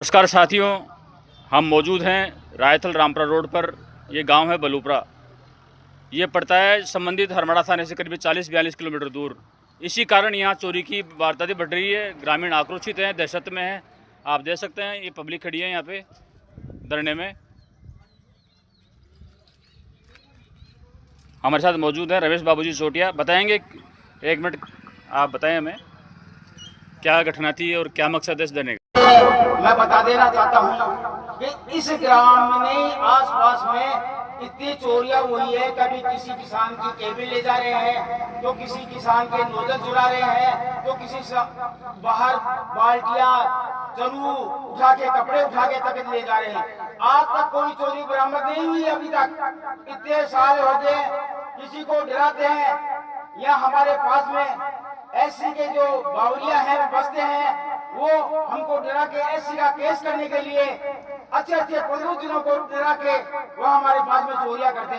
नमस्कार साथियों, हम मौजूद हैं रायथल रामपुरा रोड पर। ये गांव है बलूपरा। ये पड़ता है संबंधित हरमड़ा थाने से करीब 40-42 किलोमीटर दूर। इसी कारण यहाँ चोरी की वारदातें बढ़ रही है। ग्रामीण आक्रोशित हैं, दहशत में हैं। आप देख सकते हैं ये पब्लिक खड़ी है यहाँ पे धरने में। हमारे साथ मौजूद है रमेश बाबूजी सोटिया। बताएंगे, एक मिनट आप बताएं हमें क्या घटना थी और क्या मकसद है इस धरने का। मैं बता देना चाहता हूँ कि इस ग्राम में आसपास में इतनी चोरियां हुई है। कभी किसी किसान की केबिल ले जा रहे हैं, तो किसी किसान के नोजल चुरा रहे हैं, तो किसी बाहर बाल्टियां चरू उठा के कपड़े उठा के तक ले जा रहे हैं। आज तक कोई चोरी बरामद नहीं हुई। अभी तक इतने साल हो गए, किसी को डराते हैं। या हमारे पास में ऐसी के जो बावरिया हैं बसते हैं, वो हमको डरा के एससी का केस करने के लिए अच्छे 15 दिनों को डरा के वो हमारे पास में चोरियां करते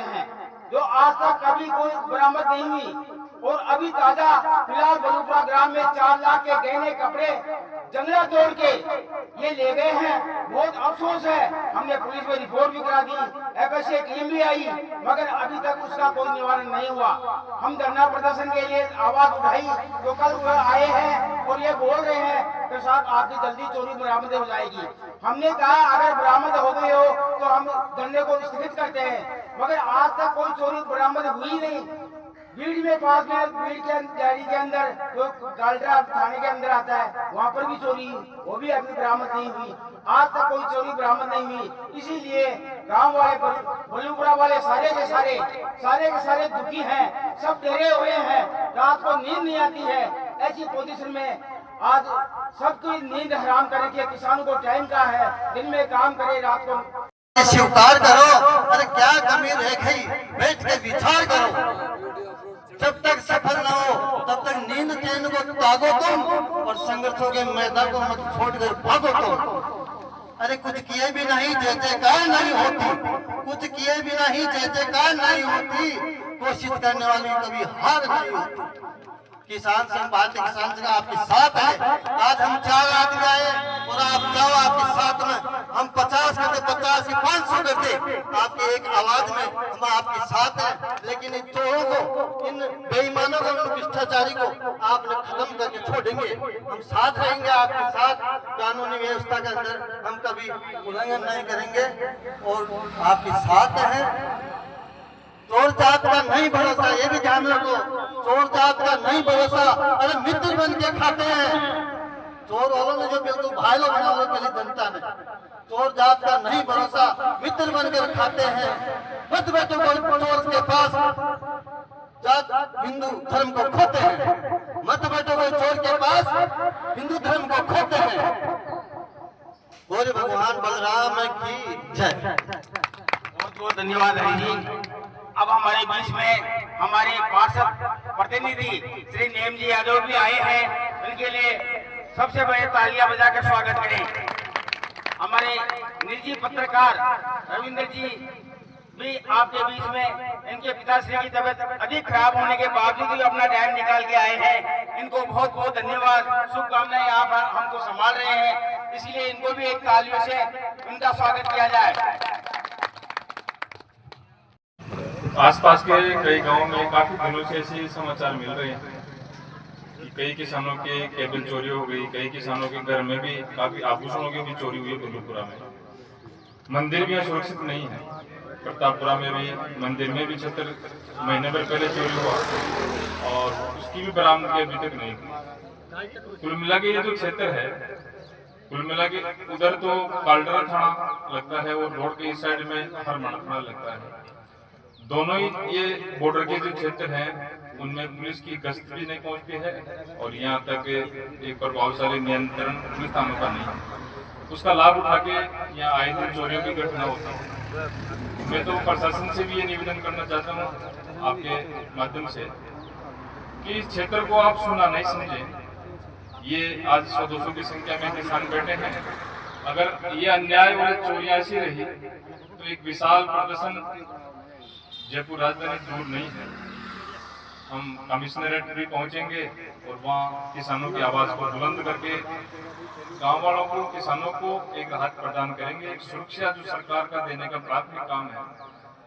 हैं। जो आज तक कभी कोई बरामद नहीं हुई। और अभी ताजा फिलहाल बलूपरा ग्राम में 4 लाख के गहने कपड़े जंगला तोड़ के ये ले गए हैं। बहुत अफसोस है। हमने पुलिस में रिपोर्ट भी करा दी, FSA टीम भी आई, मगर अभी तक उसका कोई निवारण नहीं हुआ। हम धरना प्रदर्शन के लिए आवाज उठाई तो कल वह आए हैं और ये बोल रहे हैं कि साहब आपकी जल्दी चोरी बरामद हो जाएगी। हमने कहा अगर बरामद हो गई हो तो हम धरने को स्थगित करते हैं, मगर आज तक कोई चोरी बरामद हुई नहीं। बीड़ में पास में बीड़ के डेयरी के अंदर जो गाल्डरा थाने के अंदर आता है, वहाँ पर भी चोरी, वो भी अभी बरामद नहीं हुई। आज तक कोई चोरी बरामद नहीं हुई। इसीलिए गांव वाले बलूपरा वाले सारे के सारे दुखी हैं, सब डरे हुए हैं। रात को नींद नहीं आती है। ऐसी पोजीशन में आज सबकी नींद हराम करने के किसानों को टाइम का है, दिन में काम करे, रात को स्वीकार करो। अरे क्या कमी रह गई, बैठ के विचार करो। जब तक सफल न हो तब तक नींद चैन को त्यागो तुम, और संघर्षों के मैदान को मत छोड़कर भागो तुम। अरे कुछ किए भी नहीं जय जयकार नहीं होती, कुछ किए भी नहीं जय जयकार नहीं होती। कोशिश करने वाली कभी हार नहीं होती। किसान संघ, भारतीय किसान संघ आपके साथ है। आज हम 4 आदमी आए और आप जाओ आपके साथ में। हम 50 करते, 50 की 500 करते, आपकी एक आवाज में हम आपके साथ हैं। लेकिन इन चोरों को, इन बेईमानों को, इन भ्रष्टाचारी को आपने खत्म करके छोड़ेंगे। हम साथ रहेंगे आपके साथ। कानूनी व्यवस्था के अंदर हम कभी उल्लंघन नहीं करेंगे और आपके साथ हैं। चोर जात का नहीं भरोसा, ये भी ध्यान रखो। चोर जात का नहीं भरोसा। अरे मित्र बन के खाते हैं चोर वालों ने, जो बिल्कुल भाईलों बना हुआ पहले जनता ने। चोर जात का नहीं भरोसा, मित्र बनकर खाते हैं। मत बैठो कोई चोर के पास, जात हिंदू धर्म को खोते हैं। मत बैठो कोई चोर के पास, हिंदू धर्म को खोते हैं। बोले भगवान बलराम की जय। बहुत बहुत धन्यवाद जी। अब हमारे बीच में हमारे पार्षद प्रतिनिधि श्री नेम जी यादव भी आए हैं। उनके लिए सबसे बड़े तालियां बजाकर स्वागत करें। हमारे निजी पत्रकार रविंद्र जी भी आपके बीच में, इनके पिताश्री की तबीयत अधिक खराब होने के बावजूद भी अपना टाइम निकाल के आए हैं। इनको बहुत बहुत धन्यवाद, शुभकामनाएं। आप हमको संभाल रहे हैं, इसलिए इनको भी एक तालियों से उनका स्वागत किया जाए। आसपास के कई गांवों में काफी दिनों से ऐसे समाचार मिल रहे हैं कि कई किसानों के केबल चोरी हो गई, कई किसानों के घर में भी काफी आभूषणों की भी चोरी हुई है। बलूपरा में मंदिर भी सुरक्षित नहीं है। प्रतापपुरा में भी मंदिर में भी 76 महीने भर पहले चोरी हुआ और उसकी भी बरामदगी अभी तक नहीं हुई। कुल मिला के ये जो क्षेत्र है, कुल मिला के उधर तो काल्डरा थाना लगता है और रोड के इस साइड में हरमड़ा थाना लगता है। दोनों ही ये बॉर्डर के जो क्षेत्र हैं उनमें पुलिस की गश्त भी नहीं पहुंचती है और यहाँ तक एक प्रभावशाली नियंत्रण पुलिस थानों का नहीं है। उसका लाभ उठा के यहाँ आए दिन चोरियों की घटना होती है। मैं तो प्रशासन से भी ये निवेदन करना चाहता हूँ आपके माध्यम से कि इस क्षेत्र को आप सुना नहीं समझे। ये आज 100-200 की संख्या में किसान बैठे हैं। अगर ये अन्याय और चोरियां ऐसी रही तो एक विशाल प्रदर्शन जयपुर राजधानी दूर नहीं है। हम कमिश्नरेट भी पहुंचेंगे और वहाँ किसानों की आवाज़ को बुलंद करके गांव वालों को, किसानों को एक राहत प्रदान करेंगे। एक सुरक्षा जो सरकार का देने का प्राथमिक काम है,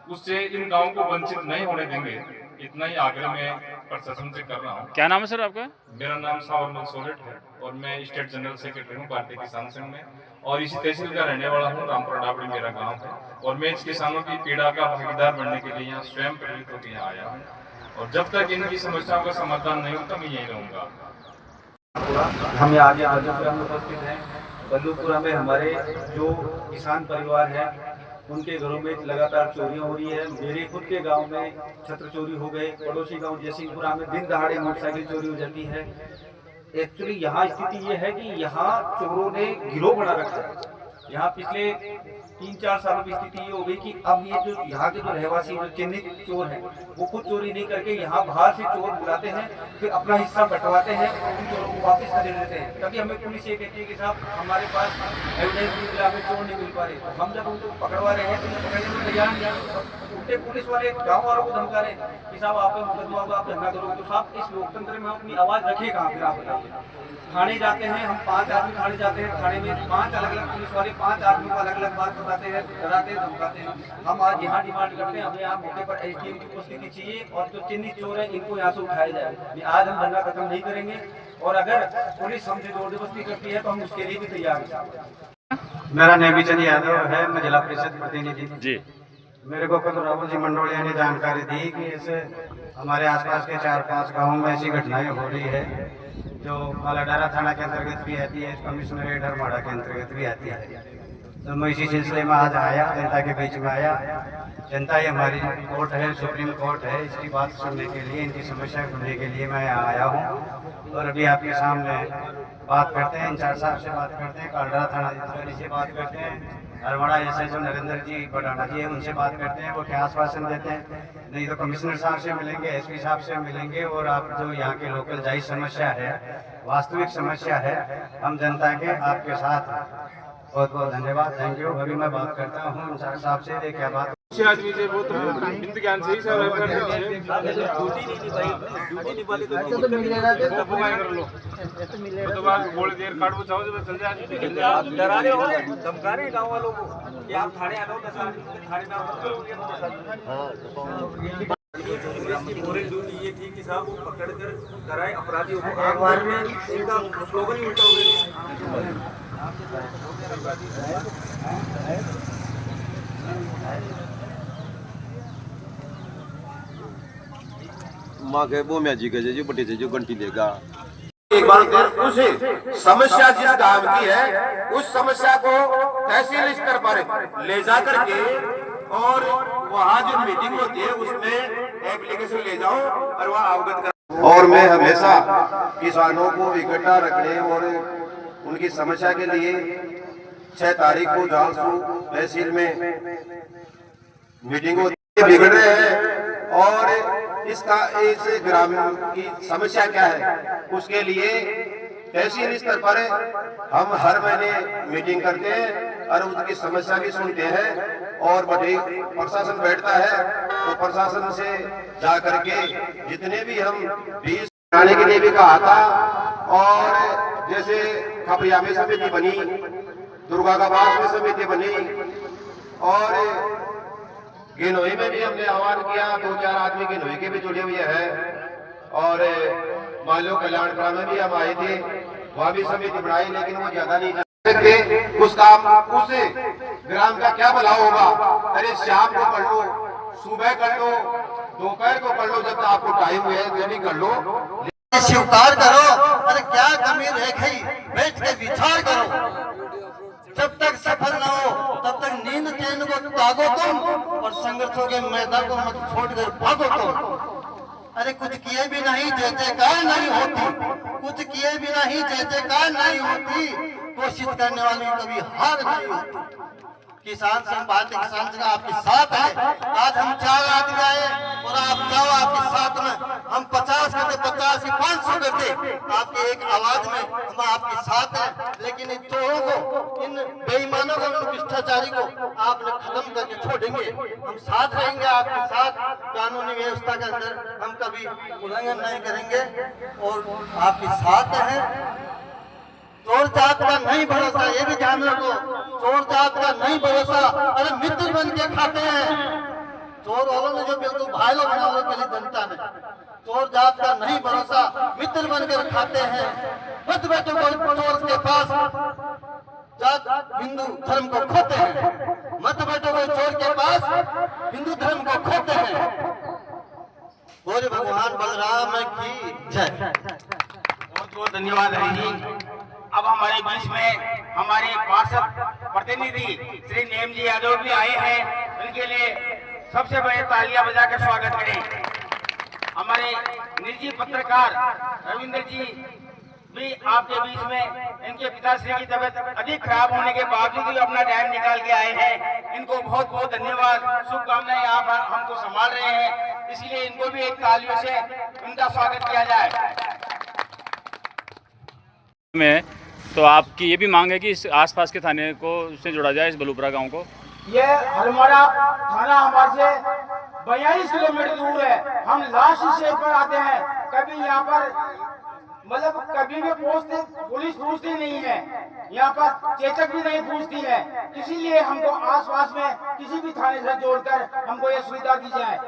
उससे इन गांवों को वंचित नहीं होने देंगे। इतना ही आग्रह मैं प्रशासन से कर रहा हूँ। क्या नाम है सर आपका? मेरा नाम सावरमल सोलेट है और मैं स्टेट जनरल सेक्रेटरी हूँ भारतीय किसान संघ में, और इसी तहसील का रहने वाला हूँ। रामपुरा डाबड़ी मेरा गांव है और मैं इस किसानों की पीड़ा का भागीदार बनने के लिए यहाँ स्वयं प्रेरित होकर यहाँ आया हूँ, और जब तक इनकी समस्याओं का समाधान नहीं होता मैं यहीं रहूँगा। हम आज बल्लूपुरा में उपस्थित हैं। बल्लूपुरा में हमारे जो किसान परिवार हैं उनके घरों में लगातार चोरियां हो रही है। मेरे खुद के गांव में छत्र चोरी हो गए, पड़ोसी गांव जयसिंहपुरा में दिन दहाड़े मोटरसाइकिल चोरी हो जाती है। एक्चुअली यहाँ स्थिति ये है कि यहाँ चोरों ने गिरोह बना रखा है। यहाँ पिछले 3-4 सालों की स्थिति ये हो गई कि अब ये जो यहाँ के जो रहवासी जो चिन्हित चोर हैं वो खुद चोरी नहीं करके यहाँ बाहर से चोर बुलाते हैं, फिर अपना हिस्सा बंटवाते हैं और उन चोरों को वापस कर देते हैं। तभी हमें पुलिस ये कहती है कि साहब हमारे पास एविडेंस नहीं मिला, हमें चोर नहीं मिल पा रहे। हम जब उनको पकड़वा रहे हैं तो पकड़ने में तैयार नहीं। उल्टे पुलिस वाले गाँव वालों को धमका रहे कि साहब आप पे मुकदमा होगा, आप धंधा करोगे। तो साहब इस लोकतंत्र में हम अपनी आवाज़ रखें कहाँ? फिर आप बताइए। थाने जाते हैं हम, 5 आदमी थाने जाते हैं, थाने में 5 अलग-अलग पुलिस वाले 5 आदमी को अलग-अलग बात बताते हैं, डराते हैं, धमकाते हैं। हम आज यहाँ डिमांड करते हैं, हमें यहाँ मौके पर एसडीएम की उपस्थिति चाहिए और जो चिन्हित चोर है इनको यहाँ से उठाया जाए। आज हम धंधा खत्म नहीं करेंगे और अगर पुलिस हमसे जबरदस्ती करती है तो हम उसके लिए भी तैयार हैं। मेरा नेमी चंद यादव है, मैं जिला परिषद प्रतिनिधि जी। मेरे को कल राहुल जी मंडोलिया ने जानकारी दी कि इस हमारे आसपास के 4-5 गाँवों में ऐसी घटनाएं हो रही है जो मालाडारा थाना के अंतर्गत भी आती है, कमिश्नरेट हरमाड़ा के अंतर्गत भी आती है। तो मैं इसी सिलसिले में आज आया, जनता के बीच में आया। जनता ही हमारी कोर्ट है, सुप्रीम कोर्ट है, इसकी बात सुनने के लिए, इनकी समस्या सुनने के लिए मैं यहाँ आया हूँ। और अभी आपके सामने बात करते हैं, इंचार्ज साहब से बात करते हैं, कालडा थाना अधिकारी से बात करते हैं, हरवाड़ा ऐसे जो नरेंद्र जी बडाना जी है उनसे बात करते हैं, वो क्या आश्वासन देते हैं। नहीं तो कमिश्नर साहब से मिलेंगे, एसपी साहब से मिलेंगे, और आप जो यहाँ की लोकल जायज समस्या है, वास्तविक समस्या है, हम जनता के आपके साथ हैं। बहुत बहुत धन्यवाद, थैंक यू। अभी मैं बात करता हूँ इंचार्ज साहब से, क्या बात आदमी से वो हिंद ज्ञान से ही सब बोले देर काट वो चाहो चल जाए। डरा रहे हो, धमका रहे गाँव वालों को कि आप थाने आ जाओ, थाने में मोरल ड्यूटी ये थी कि साहब वो पकड़ कर कराए अपराधियों को। एक बार में इनका स्लोगन ही उल्टा हो गया। माँ के बोमिया जी के जो बटे से जो घंटी देगा। एक बार फिर उस समस्या जिस गांव की है उस समस्या को तहसील स्तर पर ले जा करके और वहाँ जो मीटिंग होती है उसमें एप्लीकेशन ले जाओ और वहाँ अवगत कर। और मैं हमेशा किसानों को इकट्ठा रखने और उनकी समस्या के लिए 6 तारीख को जालसू तहसील में मीटिंग होती बिगड़ रहे हैं और इस ग्राम की समस्या क्या है उसके लिए तहसील स्तर पर हम हर महीने मीटिंग करते हैं और उनकी समस्या भी सुनते हैं। और बड़ी प्रशासन बैठता है तो प्रशासन से जा करके जितने भी हम बीज लाने के लिए भी कहा था, और जैसे खपरिया में समिति बनी, दुर्गाबाद में समिति बनी, और गिनोई में भी हमने आह्वान किया, 2-4 आदमी गिनोई के भी जुड़े हुए हैं, और मालियो कल्याणपुरा में भी हम आए थे, वहाँ भी समिति बनाई, लेकिन वो ज्यादा नहीं सकते। उस काम उस ग्राम का क्या भला होगा? अरे शाम को कर लो, सुबह कर लो, दोपहर को कर लो, जब आपको टाइम है जब कर लो। स्वीकार करो, अरे क्या कमी रह गई, बैठ के विचार करो। जब तक सफल न हो तब तक नींद चैन को त्यागो तुम, और संघर्षों के मैदान को मत छोड़कर भागो तुम। अरे कुछ किए भी नहीं जय जयकार नहीं होती, कुछ किए भी नहीं जय जयकार नहीं होती, कोशिश करने वालों की कभी हार नहीं होती। किसान संघ, भारतीय किसान संघ आपके साथ है। आज हम 4 आदमी आए और आप जाओ आपके साथ में, हम 50 करते, 50 की 500 करते, आपकी एक आवाज में हम आपके साथ हैं। लेकिन इन चोरों को, इन बेईमानों को, इन भ्रष्टाचारी को आपने खत्म करके छोड़ेंगे। हम साथ रहेंगे आपके साथ, कानूनी व्यवस्था के अंदर हम कभी उल्लंघन नहीं करेंगे और आपके साथ हैं। चोर जात का नहीं भरोसा, ये भी ध्यान रखो, चोर जात का नहीं भरोसा, अरे मित्र बन के खाते हैं चोर वालों ने जो बिल्कुल भाईलो बना हुआ पहले जनता ने। चोर जात का नहीं भरोसा, मित्र बनकर खाते हैं। मत बैठो कोई चोर के पास, जात हिंदू धर्म को खोते हैं। मत बैठो कोई चोर के पास, हिंदू धर्म को खोते हैं। बोले भगवान बलराम की जय। बहुत बहुत धन्यवाद हरि जी। अब हमारे बीच में हमारे पार्षद प्रतिनिधि श्री नेम जी यादव भी आए हैं, उनके लिए सबसे बड़े तालियां बजा कर स्वागत करें। हमारे निजी पत्रकार रविंद्र जी भी आपके बीच में, इनके पिताश्री की तबीयत अधिक खराब होने के बावजूद भी अपना टाइम निकाल के आए हैं। इनको बहुत बहुत धन्यवाद, शुभकामनाएं। आप हमको संभाल रहे हैं, इसलिए इनको भी एक तालियों से उनका स्वागत किया जाए। में तो आपकी ये भी मांग है कि इस आसपास के थाने को उससे जोड़ा जाए, इस बलूपरा गांव को। ये हलमारा थाना हमारे से 42 किलोमीटर दूर है। हम लास्ट स्टेज पर आते हैं। कभी यहाँ पर मतलब कभी भी पुलिस पूछती नहीं है, यहाँ पर चेचक भी नहीं पूछती है। इसीलिए हमको आसपास में किसी भी थाने से जोड़कर हमको ये सुविधा दी जाए।